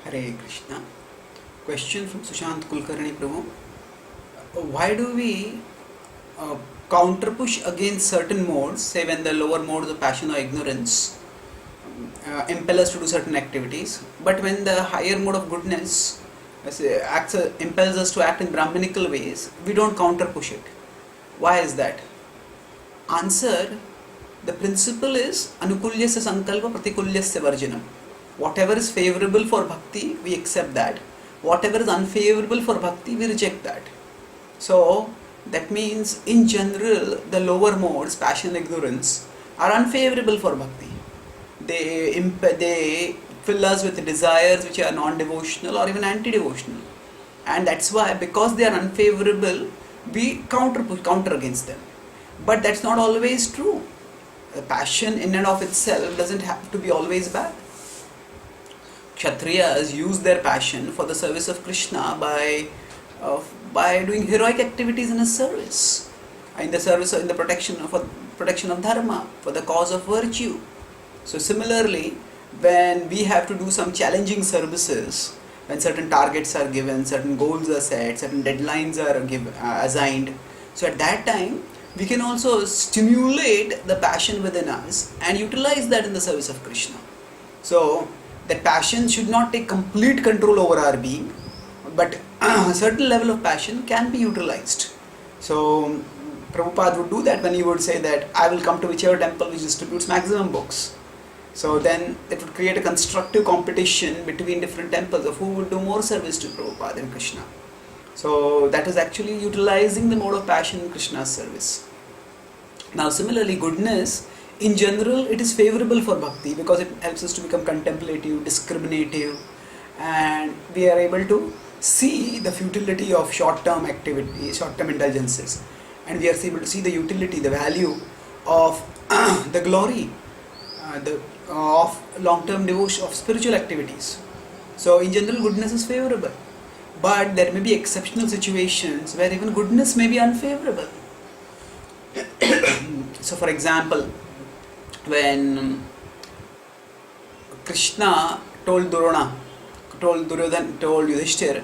Hare Krishna. Question from Sushant Kulkarni Prabhu. Why do we counter push against certain modes, say when the lower modes of passion or ignorance impel us to do certain activities, but when the higher mode of goodness impels us to act in Brahminical ways, we don't counter push it? Why is that? Answer: the principle is anukulyasya sankalpa pratikulyasya varjanam. Whatever is favorable for bhakti, we accept that. Whatever is unfavorable for bhakti, we reject that. So that means in general the lower modes, passion and ignorance, are unfavorable for bhakti. They fill us with desires which are non-devotional or even anti-devotional, and that's why, because they are unfavorable, we counter against them. But that's not always true. The passion in and of itself doesn't have to be always bad. Kshatriyas use their passion for the service of Krishna by doing heroic activities in his service, in the protection of dharma, for the cause of virtue. So similarly, when we have to do some challenging services, when certain targets are given, certain goals are set, certain deadlines are assigned, so at that time we can also stimulate the passion within us and utilize that in the service of Krishna. So that passion should not take complete control over our being, but a certain level of passion can be utilized. So Prabhupada would do that when he would say that I will come to whichever temple which distributes maximum books. So then it would create a constructive competition between different temples of who would do more service to Prabhupada and Krishna. So that is actually utilizing the mode of passion in Krishna's service. Now similarly, goodness in general, it is favorable for bhakti because it helps us to become contemplative, discriminative, and we are able to see the futility of short-term activity, short-term indulgences, and we are able to see the utility, the value of the glory of long-term devotion, of spiritual activities. So in general, goodness is favorable, but there may be exceptional situations where even goodness may be unfavorable. So for example, when Krishna told Duryodhana, told Yudhishthira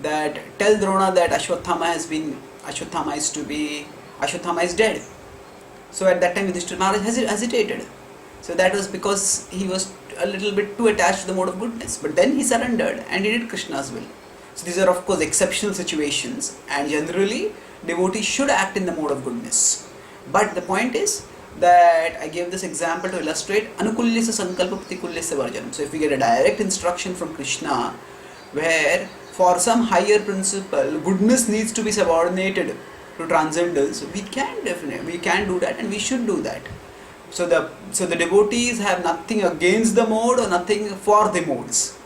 that tell Drona that Ashwatthama is dead. So at that time Yudhishthira Maharaj hesitated. So that was because he was a little bit too attached to the mode of goodness. But then he surrendered and he did Krishna's will. So these are of course exceptional situations, and generally devotees should act in the mode of goodness. But the point is that I gave this example to illustrate anukulyasya sankalpa pratikulyasya varjanam. So if we get a direct instruction from Krishna where for some higher principle goodness needs to be subordinated to transcendence, we can do that, and we should do that. So the devotees have nothing against the mode or nothing for the modes.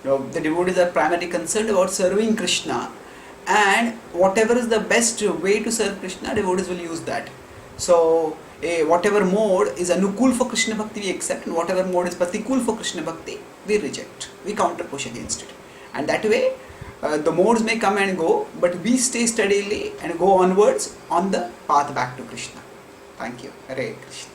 The devotees are primarily concerned about serving Krishna, and whatever is the best way to serve Krishna, devotees will use that. So whatever mode is anukul for Krishna Bhakti we accept, and whatever mode is pratikul for Krishna Bhakti we reject, we counter push against it. And that way the modes may come and go, but we stay steadily and go onwards on the path back to Krishna. Thank you. Hare Krishna.